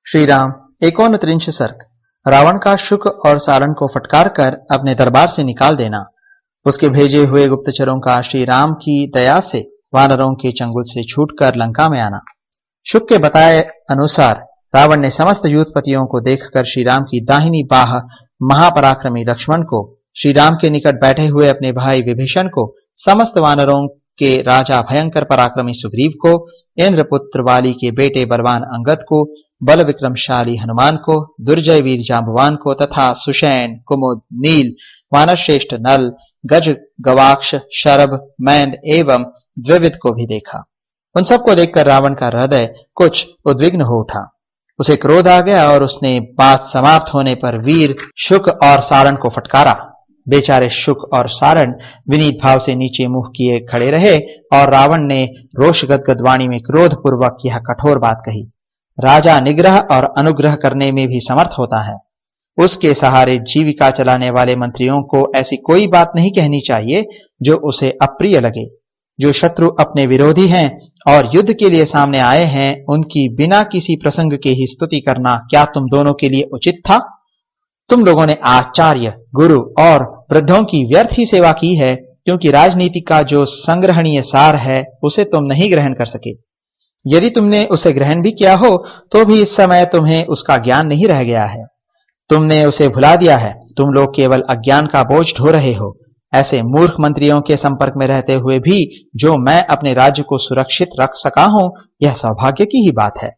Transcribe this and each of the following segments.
श्रीराम एकोनत्रिंश सर्ग। रावण का शुक और सारण को फटकार कर अपने दरबार से निकाल देना। उसके भेजे हुए गुप्तचरों का श्री राम की दया से वानरों के चंगुल से छूटकर लंका में आना। शुक के बताए अनुसार रावण ने समस्त यूथपतियों को देखकर श्रीराम की दाहिनी बाह महापराक्रमी लक्ष्मण को, श्रीराम के निकट बैठे हुए अपने भाई विभीषण को, समस्त वानरों के राजा भयंकर पराक्रमी सुग्रीव को, इंद्रपुत्र वाली के बेटे बलवान अंगद को, बल विक्रमशाली हनुमान को, दुर्जय वीर जांबवान को तथा सुषैण, कुमुद, नील, वानरश्रेष्ठ नल, गज, गवाक्ष, शरभ, मैंद एवं द्विविद को भी देखा। उन सबको देखकर रावण का हृदय कुछ उद्विग्न हो उठा। उसे क्रोध आ गया और उसने बात समाप्त होने पर वीर शुक और सारण को फटकारा। बेचारे शुक और सारण विनीत भाव से नीचे मुंह किए खड़े रहे और रावण ने रोष गदगद वाणी में क्रोध पूर्वक यह कठोर बात कही। राजा निग्रह और अनुग्रह करने में भी समर्थ होता है। उसके सहारे जीविका चलाने वाले मंत्रियों को ऐसी कोई बात नहीं कहनी चाहिए जो उसे अप्रिय लगे। जो शत्रु अपने विरोधी हैं और युद्ध के लिए सामने आए हैं, उनकी बिना किसी प्रसंग के ही स्तुति करना क्या तुम दोनों के लिए उचित था? तुम लोगों ने आचार्य, गुरु और वृद्धों की व्यर्थ ही सेवा की है, क्योंकि राजनीति का जो संग्रहणीय सार है उसे तुम नहीं ग्रहण कर सके। यदि तुमने उसे ग्रहण भी किया हो तो भी इस समय तुम्हें उसका ज्ञान नहीं रह गया है। तुमने उसे भुला दिया है। तुम लोग केवल अज्ञान का बोझ ढो रहे हो। ऐसे मूर्ख मंत्रियों के संपर्क में रहते हुए भी जो मैं अपने राज्य को सुरक्षित रख सका हूं, यह सौभाग्य की ही बात है।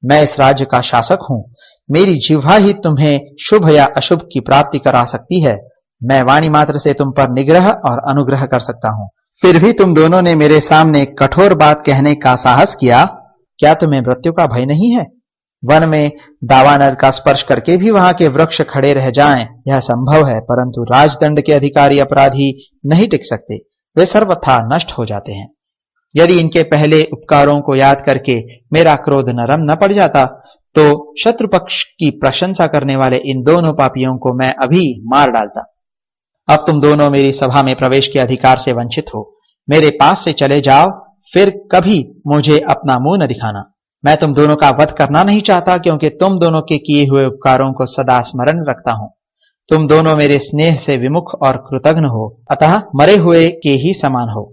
मैं इस राज्य का शासक हूं। मेरी जिह्वा ही तुम्हें शुभ या अशुभ की प्राप्ति करा सकती है। मैं वाणी मात्र से तुम पर निग्रह और अनुग्रह कर सकता हूं। फिर भी तुम दोनों ने मेरे सामने कठोर बात कहने का साहस किया। क्या तुम्हें मृत्यु का भय नहीं है? वन में दावानल का स्पर्श करके भी वहां के वृक्ष खड़े रह जाएं, यह संभव है, परंतु राजदंड के अधिकारी अपराधी नहीं टिक सकते। वे सर्वथा नष्ट हो जाते हैं। यदि इनके पहले उपकारों को याद करके मेरा क्रोध नरम न पड़ जाता तो शत्रु पक्ष की प्रशंसा करने वाले इन दोनों पापियों को मैं अभी मार डालता। अब तुम दोनों मेरी सभा में प्रवेश के अधिकार से वंचित हो। मेरे पास से चले जाओ, फिर कभी मुझे अपना मुंह न दिखाना। मैं तुम दोनों का वध करना नहीं चाहता, क्योंकि तुम दोनों के किए हुए उपकारों को सदा स्मरण रखता हूं। तुम दोनों मेरे स्नेह से विमुख और कृतघ्न हो, अतः मरे हुए के ही समान हो।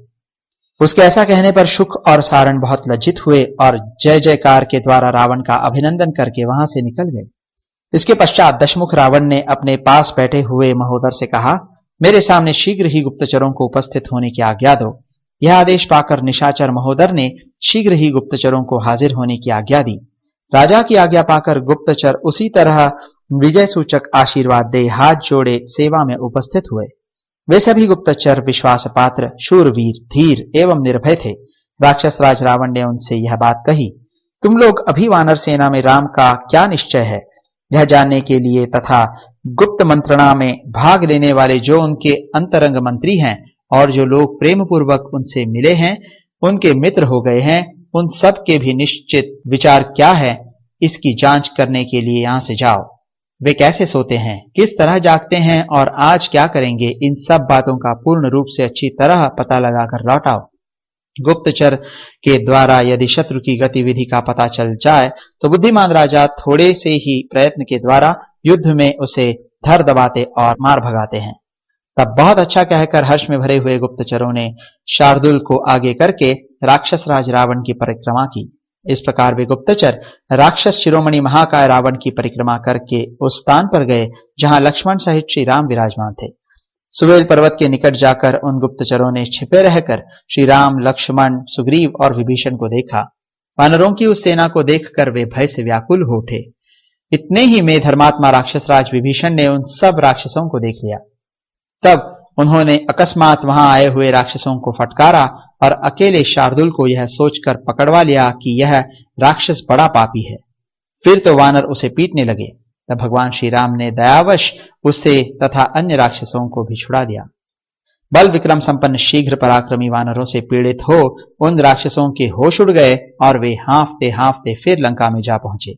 उसके ऐसा कहने पर शुक और सारण बहुत लज्जित हुए और जय जयकार के द्वारा रावण का अभिनंदन करके वहां से निकल गए। इसके पश्चात दशमुख रावण ने अपने पास बैठे हुए महोदर से कहा, मेरे सामने शीघ्र ही गुप्तचरों को उपस्थित होने की आज्ञा दो। यह आदेश पाकर निशाचर महोदर ने शीघ्र ही गुप्तचरों को हाजिर होने की आज्ञा दी। राजा की आज्ञा पाकर गुप्तचर उसी तरह विजय सूचक आशीर्वाद दे हाथ जोड़े सेवा में उपस्थित हुए। वे सभी गुप्तचर विश्वास पात्र, शूरवीर, धीर एवं निर्भय थे। राक्षस राज रावण ने उनसे यह बात कही, तुम लोग अभी वानर सेना में राम का क्या निश्चय है, यह जानने के लिए तथा गुप्त मंत्रणा में भाग लेने वाले जो उनके अंतरंग मंत्री हैं और जो लोग प्रेम पूर्वक उनसे मिले हैं, उनके मित्र हो गए हैं, उन सब के भी निश्चित विचार क्या है, इसकी जांच करने के लिए यहां से जाओ। वे कैसे सोते हैं, किस तरह जागते हैं और आज क्या करेंगे, इन सब बातों का पूर्ण रूप से अच्छी तरह पता लगाकर लौट आओ। गुप्तचर के द्वारा यदि शत्रु की गतिविधि का पता चल जाए तो बुद्धिमान राजा थोड़े से ही प्रयत्न के द्वारा युद्ध में उसे धर दबाते और मार भगाते हैं। तब बहुत अच्छा कहकर हर्ष में भरे हुए गुप्तचरों ने शार्दुल को आगे करके राक्षस राज रावण की परिक्रमा की। इस प्रकार वे गुप्तचर राक्षस शिरोमणि महाकाय रावण की परिक्रमा करके उस स्थान पर गए जहां लक्ष्मण सहित श्री राम विराजमान थे। सुवेल पर्वत के निकट जाकर उन गुप्तचरों ने छिपे रहकर श्री राम, लक्ष्मण, सुग्रीव और विभीषण को देखा। वानरों की उस सेना को देखकर वे भय से व्याकुल हो उठे। इतने ही में धर्मात्मा राक्षस राज विभीषण ने उन सब राक्षसों को देख लिया। तब उन्होंने अकस्मात वहां आए हुए राक्षसों को फटकारा और अकेले शार्दुल को यह सोचकर पकड़वा लिया कि यह राक्षस बड़ा पापी है। फिर तो वानर उसे पीटने लगे। तब भगवान श्री राम ने दयावश उसे तथा अन्य राक्षसों को भी छुड़ा दिया। बल विक्रम संपन्न शीघ्र पराक्रमी वानरों से पीड़ित हो उन राक्षसों के होश उड़ गए और वे हांफते हांफते फिर लंका में जा पहुंचे।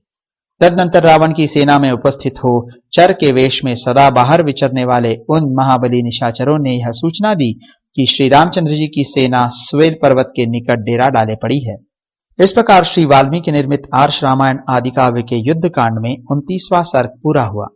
तदनंतर रावण की सेना में उपस्थित हो चर के वेश में सदा बाहर विचरने वाले उन महाबली निशाचरों ने यह सूचना दी कि श्री रामचंद्र जी की सेना सुवेल पर्वत के निकट डेरा डाले पड़ी है। इस प्रकार श्री वाल्मीकि निर्मित आर्ष रामायण आदि काव्य के युद्ध कांड में 29वां सर्ग पूरा हुआ।